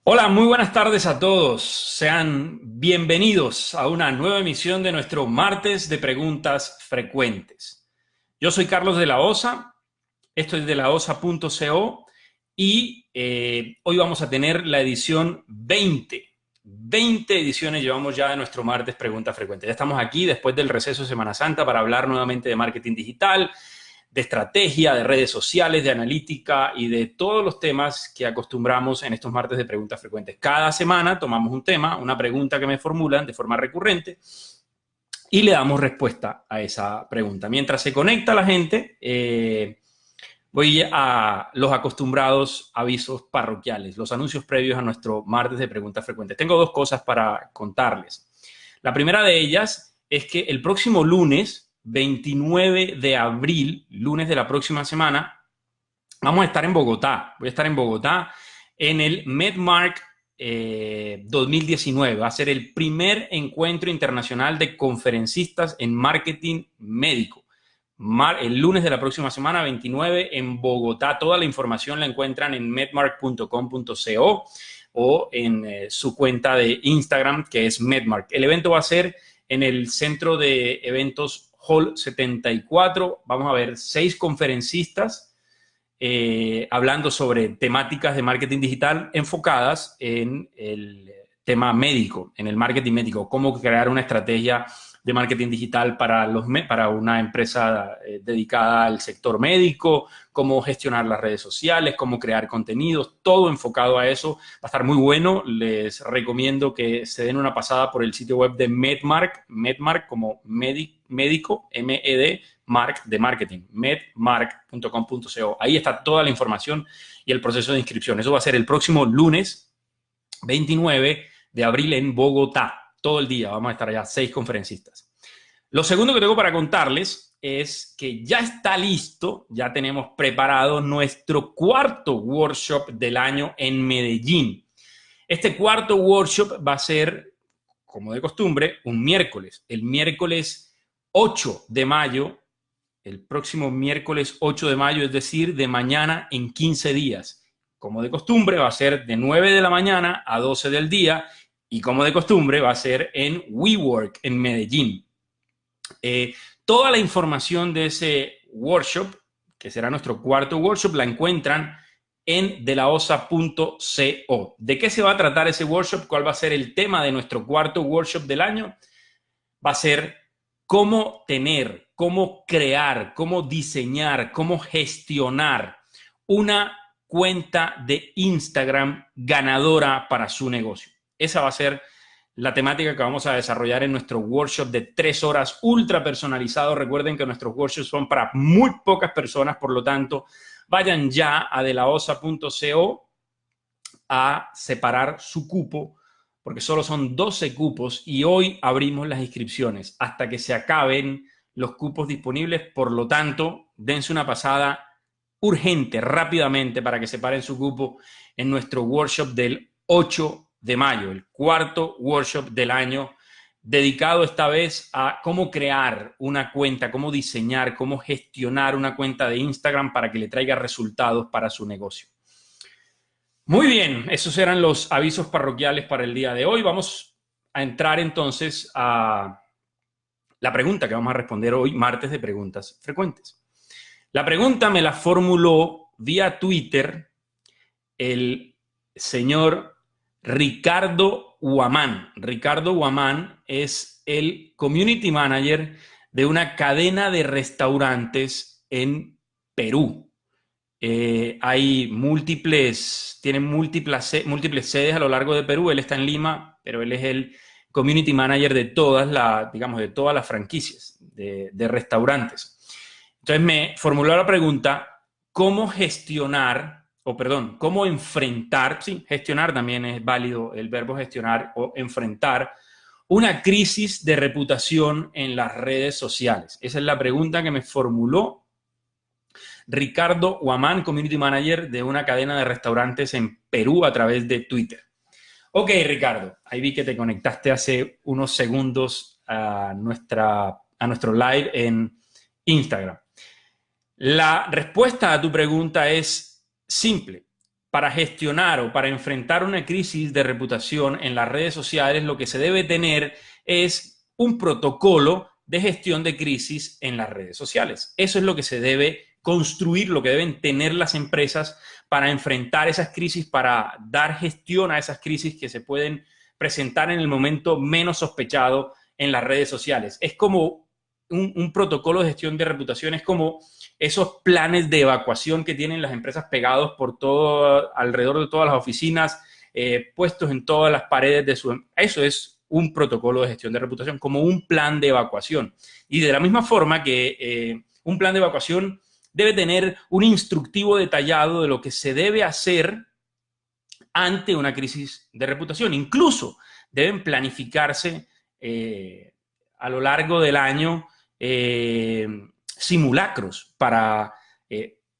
Hola, muy buenas tardes a todos. Sean bienvenidos a una nueva emisión de nuestro martes de preguntas frecuentes. Yo soy Carlos de la Osa, esto es de laosa.co y hoy vamos a tener la edición 20. 20 ediciones llevamos ya de nuestro martes preguntas frecuentes. Ya estamos aquí después del receso de Semana Santa para hablar nuevamente de marketing digital, de estrategia, de redes sociales, de analítica y de todos los temas que acostumbramos en estos martes de preguntas frecuentes. Cada semana tomamos un tema, una pregunta que me formulan de forma recurrente y le damos respuesta a esa pregunta. Mientras se conecta la gente, voy a los acostumbrados avisos parroquiales, los anuncios previos a nuestro martes de preguntas frecuentes. Tengo dos cosas para contarles. La primera de ellas es que el próximo lunes, 29 de abril, lunes de la próxima semana, vamos a estar en Bogotá. Voy a estar en Bogotá en el MedMark 2019. Va a ser el primer encuentro internacional de conferencistas en marketing médico. El lunes de la próxima semana, 29, en Bogotá. Toda la información la encuentran en medmark.com.co o en su cuenta de Instagram, que es Medmark. El evento va a ser en el centro de eventos Hall 74. Vamos a ver 6 conferencistas hablando sobre temáticas de marketing digital enfocadas en el tema médico, en el marketing médico, cómo crear una estrategia de marketing digital para una empresa dedicada al sector médico, cómo gestionar las redes sociales, cómo crear contenidos, todo enfocado a eso. Va a estar muy bueno. Les recomiendo que se den una pasada por el sitio web de Medmark, Medmark como médico, M-E-D, Mark de marketing, medmark.com.co. Ahí está toda la información y el proceso de inscripción. Eso va a ser el próximo lunes 29 de abril en Bogotá. Todo el día vamos a estar allá, 6 conferencistas. Lo segundo que tengo para contarles es que ya está listo, ya tenemos preparado nuestro cuarto workshop del año en Medellín. Este cuarto workshop va a ser, como de costumbre, un miércoles. El miércoles 8 de mayo, el próximo miércoles 8 de mayo, es decir, de mañana en 15 días. Como de costumbre, va a ser de 9 de la mañana a 12 del día y como de costumbre va a ser en WeWork, en Medellín. Toda la información de ese workshop, que será nuestro cuarto workshop, la encuentran en delaosa.co. ¿De qué se va a tratar ese workshop? ¿Cuál va a ser el tema de nuestro cuarto workshop del año? Va a ser cómo tener, cómo crear, cómo diseñar, cómo gestionar una cuenta de Instagram ganadora para su negocio. Esa va a ser la temática que vamos a desarrollar en nuestro workshop de 3 horas ultra personalizado. Recuerden que nuestros workshops son para muy pocas personas, por lo tanto, vayan ya a delaosa.co a separar su cupo, porque solo son 12 cupos y hoy abrimos las inscripciones hasta que se acaben los cupos disponibles. Por lo tanto, dense una pasada urgente, rápidamente, para que separen su cupo en nuestro workshop del 8 de mayo, el cuarto workshop del año, dedicado esta vez a cómo crear una cuenta, cómo diseñar, cómo gestionar una cuenta de Instagram para que le traiga resultados para su negocio. Muy bien, esos eran los avisos parroquiales para el día de hoy. Vamos a entrar entonces a la pregunta que vamos a responder hoy, martes de preguntas frecuentes. La pregunta me la formuló vía Twitter el señor Ricardo Huamán. Ricardo Huamán es el community manager de una cadena de restaurantes en Perú. Tienen múltiples sedes a lo largo de Perú. Él está en Lima, pero él es el community manager de de todas las franquicias de restaurantes. Entonces me formuló la pregunta, ¿cómo gestionar, cómo enfrentar, sí, gestionar también es válido el verbo gestionar o enfrentar una crisis de reputación en las redes sociales? Esa es la pregunta que me formuló Ricardo Huamán, community manager de una cadena de restaurantes en Perú a través de Twitter. Ok, Ricardo, ahí vi que te conectaste hace unos segundos a nuestro live en Instagram. La respuesta a tu pregunta es simple. para gestionar o para enfrentar una crisis de reputación en las redes sociales, lo que se debe tener es un protocolo de gestión de crisis en las redes sociales. Eso es lo que se debe construir, lo que deben tener las empresas para enfrentar esas crisis, para dar gestión a esas crisis que se pueden presentar en el momento menos sospechado en las redes sociales. Es como un protocolo de gestión de reputación, es como esos planes de evacuación que tienen las empresas pegados por todo, alrededor de todas las oficinas, puestos en todas las paredes de su... Eso es un protocolo de gestión de reputación, como un plan de evacuación. Y de la misma forma que un plan de evacuación debe tener un instructivo detallado de lo que se debe hacer ante una crisis de reputación. Incluso deben planificarse a lo largo del año simulacros para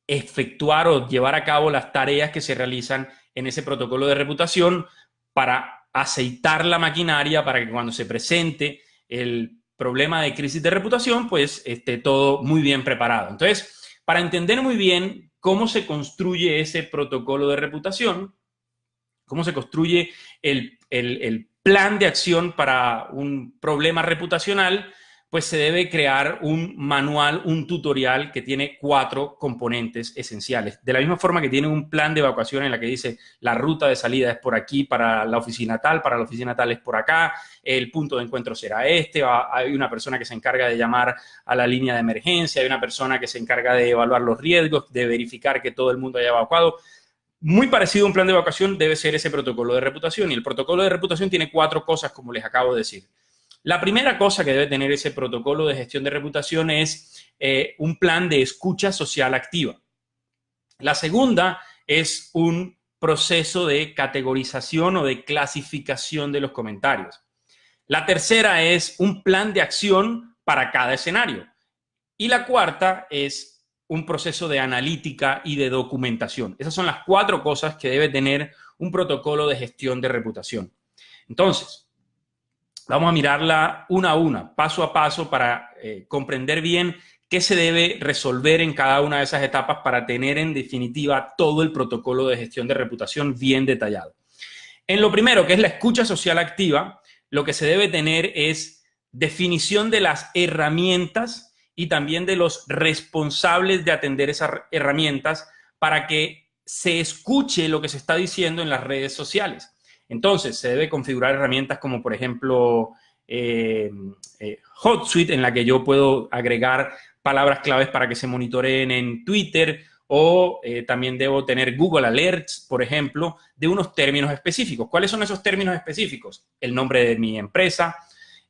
efectuar o llevar a cabo las tareas que se realizan en ese protocolo de reputación para aceitar la maquinaria para que cuando se presente el problema de crisis de reputación, pues esté todo muy bien preparado. Entonces, para entender muy bien cómo se construye ese protocolo de reputación, cómo se construye el plan de acción para un problema reputacional, pues se debe crear un manual, un tutorial que tiene 4 componentes esenciales. De la misma forma que tiene un plan de evacuación en la que dice la ruta de salida es por aquí para la oficina tal es por acá, el punto de encuentro será este, hay una persona que se encarga de llamar a la línea de emergencia, hay una persona que se encarga de evaluar los riesgos, de verificar que todo el mundo haya evacuado. Muy parecido a un plan de evacuación debe ser ese protocolo de reputación, y el protocolo de reputación tiene 4 cosas, como les acabo de decir. La primera cosa que debe tener ese protocolo de gestión de reputación es un plan de escucha social activa. La segunda es un proceso de categorización o de clasificación de los comentarios. La tercera es un plan de acción para cada escenario. Y la cuarta es un proceso de analítica y de documentación. Esas son las 4 cosas que debe tener un protocolo de gestión de reputación. Entonces, vamos a mirarla una a una, paso a paso, para comprender bien qué se debe resolver en cada una de esas etapas para tener en definitiva todo el protocolo de gestión de reputación bien detallado. En lo primero, que es la escucha social activa, lo que se debe tener es definición de las herramientas y también de los responsables de atender esas herramientas para que se escuche lo que se está diciendo en las redes sociales. Entonces, se debe configurar herramientas como, por ejemplo, HotSuite, en la que yo puedo agregar palabras claves para que se monitoreen en Twitter, o también debo tener Google Alerts, por ejemplo, de unos términos específicos. ¿Cuáles son esos términos específicos? El nombre de mi empresa,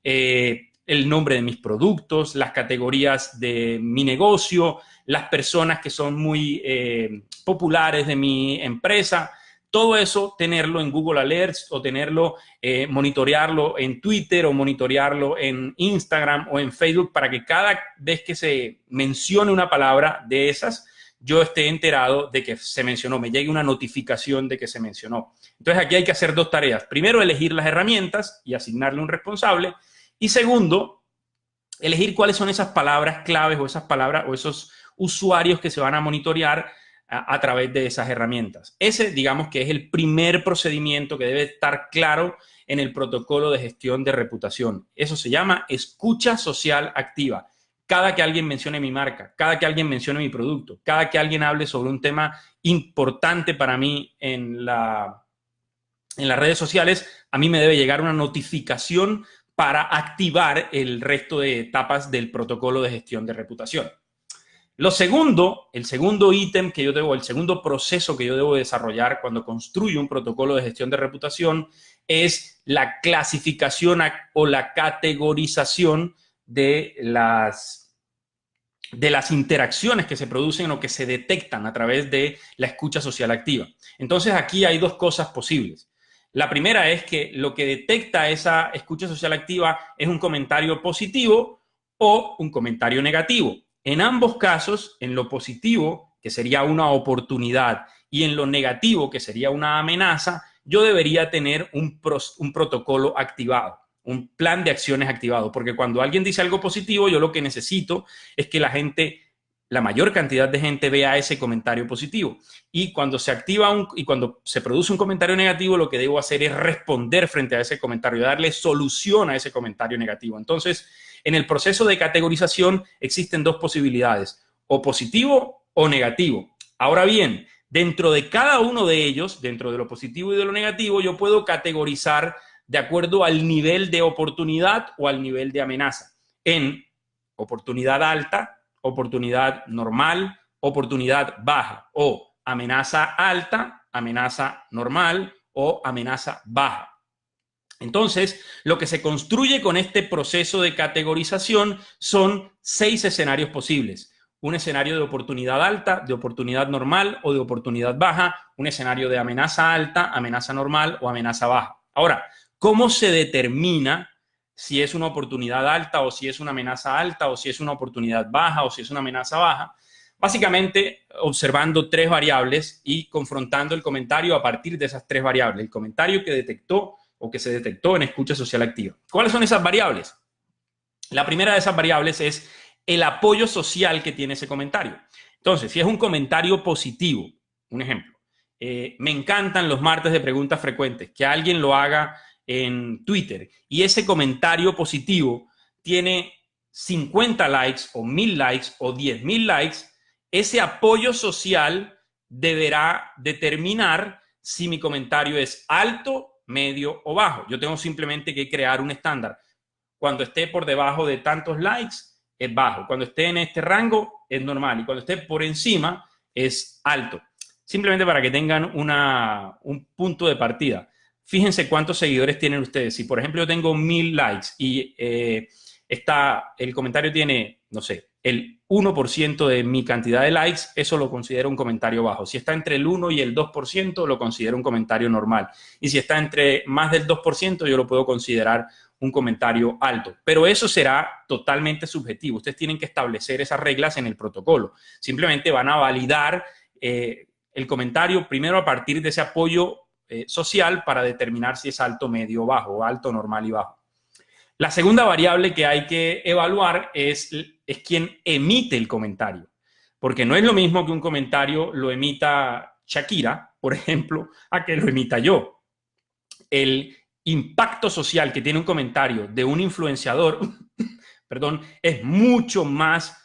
el nombre de mis productos, las categorías de mi negocio, las personas que son muy populares de mi empresa. Todo eso, tenerlo en Google Alerts o tenerlo, monitorearlo en Twitter o monitorearlo en Instagram o en Facebook, para que cada vez que se mencione una palabra de esas, yo esté enterado de que se mencionó, me llegue una notificación de que se mencionó. Entonces, aquí hay que hacer 2 tareas. Primero, elegir las herramientas y asignarle un responsable. Y segundo, elegir cuáles son esas palabras claves o esas palabras o esos usuarios que se van a monitorear a través de esas herramientas. Ese, digamos, que es el primer procedimiento que debe estar claro en el protocolo de gestión de reputación. Eso se llama escucha social activa. Cada que alguien mencione mi marca, cada que alguien mencione mi producto, cada que alguien hable sobre un tema importante para mí en las redes sociales, a mí me debe llegar una notificación para activar el resto de etapas del protocolo de gestión de reputación. El segundo ítem que yo debo, el segundo proceso que yo debo desarrollar cuando construyo un protocolo de gestión de reputación es la clasificación o la categorización de las interacciones que se producen o que se detectan a través de la escucha social activa. Entonces, aquí hay 2 cosas posibles. La primera es que lo que detecta esa escucha social activa es un comentario positivo o un comentario negativo. En ambos casos, en lo positivo, que sería una oportunidad, y en lo negativo, que sería una amenaza, yo debería tener un protocolo activado, un plan de acciones activado, porque cuando alguien dice algo positivo, yo lo que necesito es que la gente la mayor cantidad de gente vea ese comentario positivo. Y cuando se activa y cuando se produce un comentario negativo, lo que debo hacer es responder frente a ese comentario, darle solución a ese comentario negativo. Entonces, en el proceso de categorización existen dos posibilidades, o positivo o negativo. Ahora bien, dentro de cada uno de ellos, dentro de lo positivo y de lo negativo, yo puedo categorizar de acuerdo al nivel de oportunidad o al nivel de amenaza. En oportunidad alta, oportunidad normal, oportunidad baja, o amenaza alta, amenaza normal o amenaza baja. Entonces, lo que se construye con este proceso de categorización son 6 escenarios posibles. Un escenario de oportunidad alta, de oportunidad normal o de oportunidad baja, un escenario de amenaza alta, amenaza normal o amenaza baja. Ahora, ¿cómo se determina si es una oportunidad alta o si es una amenaza alta o si es una oportunidad baja o si es una amenaza baja? Básicamente, observando 3 variables y confrontando el comentario a partir de esas 3 variables. El comentario que detectó o que se detectó en escucha social activa. ¿Cuáles son esas variables? La primera de esas variables es el apoyo social que tiene ese comentario. Entonces, si es un comentario positivo, un ejemplo, me encantan los martes de preguntas frecuentes, que alguien lo haga en Twitter y ese comentario positivo tiene 50 likes o 1000 likes o 10,000 likes, ese apoyo social deberá determinar si mi comentario es alto, medio o bajo. Yo tengo simplemente que crear un estándar. Cuando esté por debajo de tantos likes, es bajo. Cuando esté en este rango, es normal. Y cuando esté por encima, es alto. Simplemente para que tengan un punto de partida. Fíjense cuántos seguidores tienen ustedes. Si, por ejemplo, yo tengo 1000 likes y el comentario tiene, no sé, el 1% de mi cantidad de likes, eso lo considero un comentario bajo. Si está entre el 1 y el 2%, lo considero un comentario normal. Y si está entre más del 2%, yo lo puedo considerar un comentario alto. Pero eso será totalmente subjetivo. Ustedes tienen que establecer esas reglas en el protocolo. Simplemente van a validar el comentario primero a partir de ese apoyo social para determinar si es alto, medio o bajo, o alto, normal y bajo. La segunda variable que hay que evaluar es quién emite el comentario. Porque no es lo mismo que un comentario lo emita Shakira, por ejemplo, a que lo emita yo. El impacto social que tiene un comentario de un influenciador, perdón, es mucho más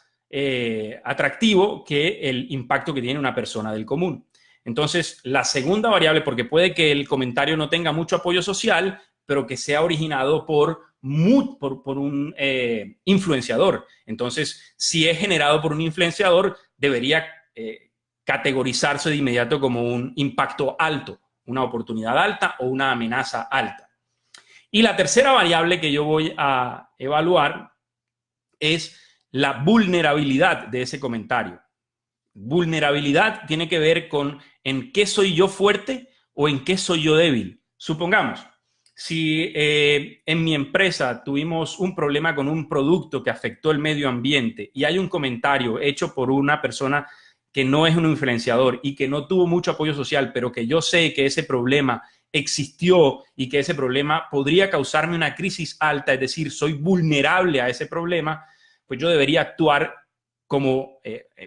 atractivo que el impacto que tiene una persona del común. Entonces, la segunda variable, porque puede que el comentario no tenga mucho apoyo social, pero que sea originado por un influenciador. Entonces, si es generado por un influenciador, debería categorizarse de inmediato como un impacto alto, una oportunidad alta o una amenaza alta. Y la tercera variable que yo voy a evaluar es la vulnerabilidad de ese comentario. Vulnerabilidad tiene que ver con en qué soy yo fuerte o en qué soy yo débil. Supongamos, si en mi empresa tuvimos un problema con un producto que afectó el medio ambiente y hay un comentario hecho por una persona que no es un influenciador y que no tuvo mucho apoyo social, pero que yo sé que ese problema existió y que ese problema podría causarme una crisis alta, es decir, soy vulnerable a ese problema, pues yo debería actuar como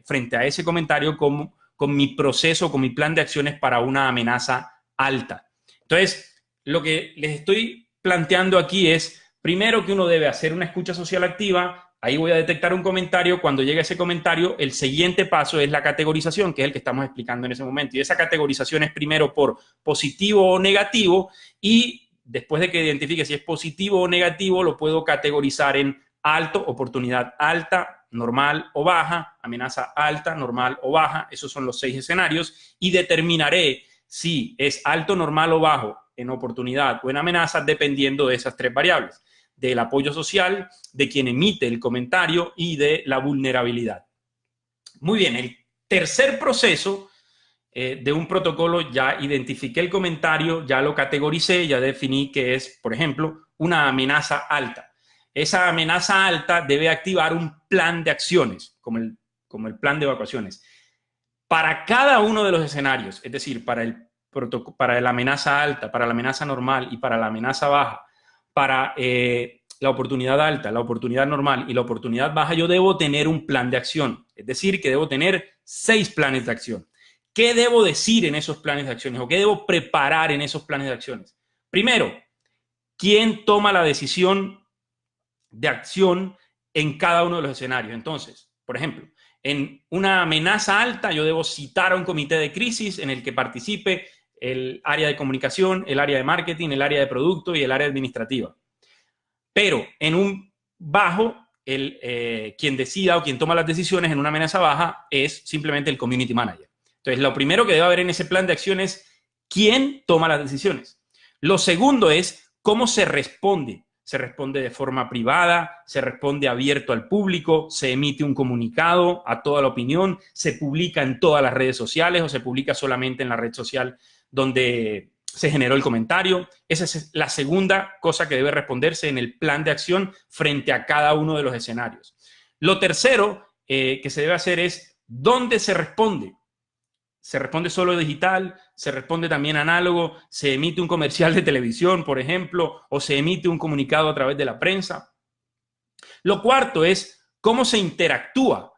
frente a ese comentario con mi proceso, con mi plan de acciones para una amenaza alta. Entonces, lo que les estoy planteando aquí es, primero que uno debe hacer una escucha social activa. Ahí voy a detectar un comentario. Cuando llegue ese comentario, el siguiente paso es la categorización, que es el que estamos explicando en ese momento. Y esa categorización es primero por positivo o negativo y después de que identifique si es positivo o negativo, lo puedo categorizar en alto, oportunidad alta, normal o baja, amenaza alta, normal o baja. Esos son los 6 escenarios y determinaré si es alto, normal o bajo en oportunidad o en amenaza dependiendo de esas 3 variables: del apoyo social, de quien emite el comentario y de la vulnerabilidad. Muy bien, el tercer proceso de un protocolo, ya identifiqué el comentario, ya lo categoricé, ya definí que es, por ejemplo, una amenaza alta. Esa amenaza alta debe activar un plan de acciones, como el plan de evacuaciones. Para cada uno de los escenarios, es decir, para la amenaza alta, para la amenaza normal y para la amenaza baja, para la oportunidad alta, la oportunidad normal y la oportunidad baja, yo debo tener un plan de acción. Es decir, que debo tener 6 planes de acción. ¿Qué debo decir en esos planes de acciones o qué debo preparar en esos planes de acciones? Primero, ¿quién toma la decisión de acción en cada uno de los escenarios? Entonces, por ejemplo, en una amenaza alta, yo debo citar a un comité de crisis en el que participe el área de comunicación, el área de marketing, el área de producto y el área administrativa. Pero en un bajo, quien decida o quien toma las decisiones en una amenaza baja es simplemente el community manager. Entonces, lo primero que debe haber en ese plan de acción es quién toma las decisiones. Lo segundo es cómo se responde. Se responde de forma privada, se responde abierto al público, se emite un comunicado a toda la opinión, se publica en todas las redes sociales o se publica solamente en la red social donde se generó el comentario. Esa es la segunda cosa que debe responderse en el plan de acción frente a cada uno de los escenarios. Lo tercero que se debe hacer es ¿dónde se responde? ¿Se responde solo digital? ¿Se responde también análogo? ¿Se emite un comercial de televisión, por ejemplo? ¿O se emite un comunicado a través de la prensa? Lo cuarto es cómo se interactúa.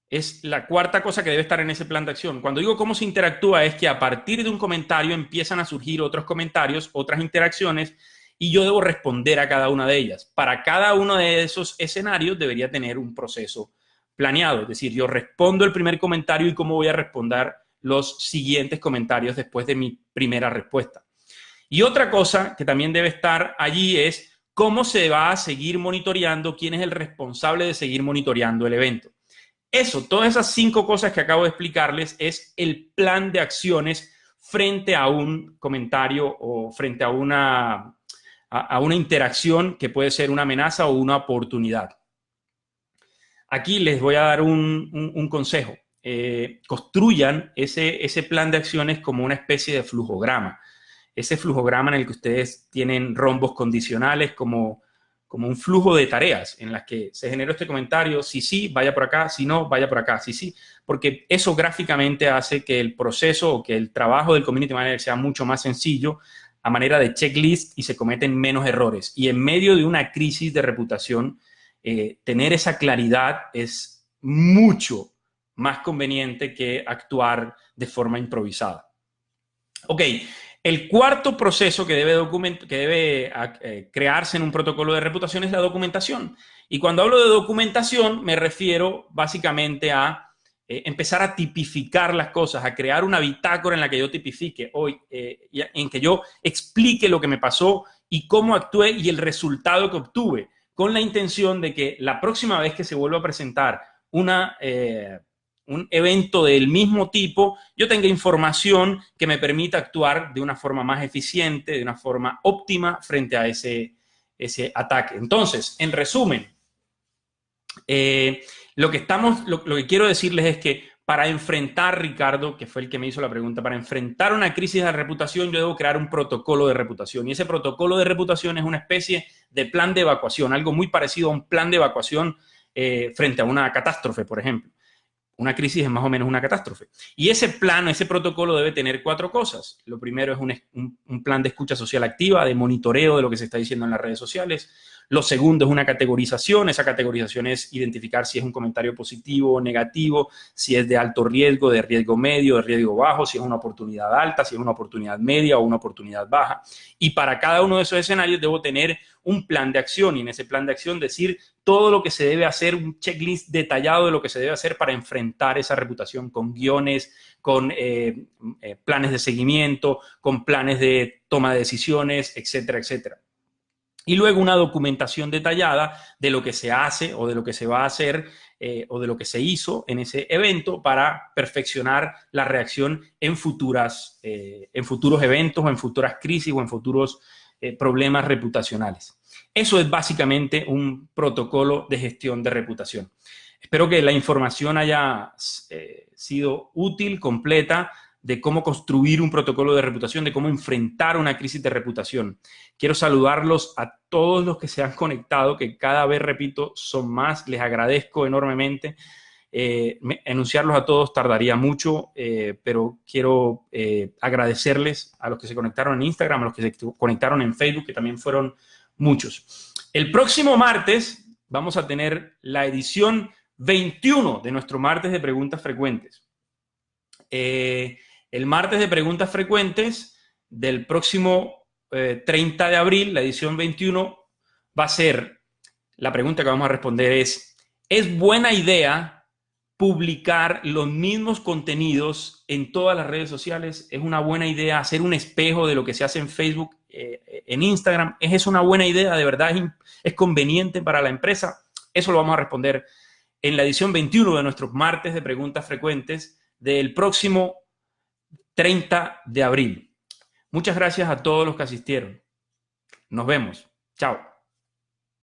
Es la cuarta cosa que debe estar en ese plan de acción. Cuando digo cómo se interactúa es que a partir de un comentario empiezan a surgir otros comentarios, otras interacciones, y yo debo responder a cada una de ellas. Para cada uno de esos escenarios debería tener un proceso planeado. Es decir, yo respondo el primer comentario y cómo voy a responder los siguientes comentarios después de mi primera respuesta. Y otra cosa que también debe estar allí es cómo se va a seguir monitoreando, quién es el responsable de seguir monitoreando el evento. Eso, todas esas 5 cosas que acabo de explicarles es el plan de acciones frente a un comentario o frente a una interacción que puede ser una amenaza o una oportunidad. Aquí les voy a dar un consejo. Construyan ese plan de acciones como una especie de flujograma. Ese flujograma en el que ustedes tienen rombos condicionales como un flujo de tareas en las que se generó este comentario, si sí, vaya por acá, si no, vaya por acá, si sí, porque eso gráficamente hace que el proceso o que el trabajo del community manager sea mucho más sencillo a manera de checklist y se cometen menos errores. Y en medio de una crisis de reputación, tener esa claridad es mucho más conveniente que actuar de forma improvisada. Ok, el cuarto proceso que debe crearse en un protocolo de reputación es la documentación. Y cuando hablo de documentación me refiero básicamente a empezar a tipificar las cosas, a crear una bitácora en la que yo tipifique, en que yo explique lo que me pasó y cómo actué y el resultado que obtuve, con la intención de que la próxima vez que se vuelva a presentar un evento del mismo tipo, yo tenga información que me permita actuar de una forma más eficiente, de una forma óptima frente a ese ataque. Entonces, en resumen, lo que quiero decirles es que para enfrentar, Ricardo, que fue el que me hizo la pregunta, para enfrentar una crisis de reputación yo debo crear un protocolo de reputación y ese protocolo de reputación es una especie de plan de evacuación, algo muy parecido a un plan de evacuación frente a una catástrofe, por ejemplo. Una crisis es más o menos una catástrofe. Y ese plan, ese protocolo debe tener 4 cosas. Lo primero es un plan de escucha social activa, de monitoreo de lo que se está diciendo en las redes sociales. Lo segundo es una categorización. Esa categorización es identificar si es un comentario positivo o negativo, si es de alto riesgo, de riesgo medio, de riesgo bajo, si es una oportunidad alta, si es una oportunidad media o una oportunidad baja. Y para cada uno de esos escenarios debo tener un plan de acción y en ese plan de acción decir todo lo que se debe hacer, un checklist detallado de lo que se debe hacer para enfrentar esa reputación con guiones, con planes de seguimiento, con planes de toma de decisiones, etcétera, etcétera. Y luego una documentación detallada de lo que se hace o de lo que se va a hacer o de lo que se hizo en ese evento para perfeccionar la reacción en futuros eventos o en futuras crisis o en futuros problemas reputacionales. Eso es básicamente un protocolo de gestión de reputación. Espero que la información haya sido útil, completa, de cómo construir un protocolo de reputación, de cómo enfrentar una crisis de reputación. Quiero saludarlos a todos los que se han conectado, que cada vez, repito, son más. Les agradezco enormemente. Enunciarlos a todos tardaría mucho, pero quiero agradecerles a los que se conectaron en Instagram, a los que se conectaron en Facebook, que también fueron muchos. El próximo martes vamos a tener la edición 21 de nuestro martes de preguntas frecuentes. El martes de preguntas frecuentes del próximo 30 de abril, la edición 21, va a ser, la pregunta que vamos a responder ¿es buena idea publicar los mismos contenidos en todas las redes sociales? ¿Es una buena idea hacer un espejo de lo que se hace en Facebook, en Instagram? ¿Es eso una buena idea? ¿De verdad es conveniente para la empresa? Eso lo vamos a responder en la edición 21 de nuestros martes de preguntas frecuentes del próximo 30 de abril. Muchas gracias a todos los que asistieron. Nos vemos. Chao.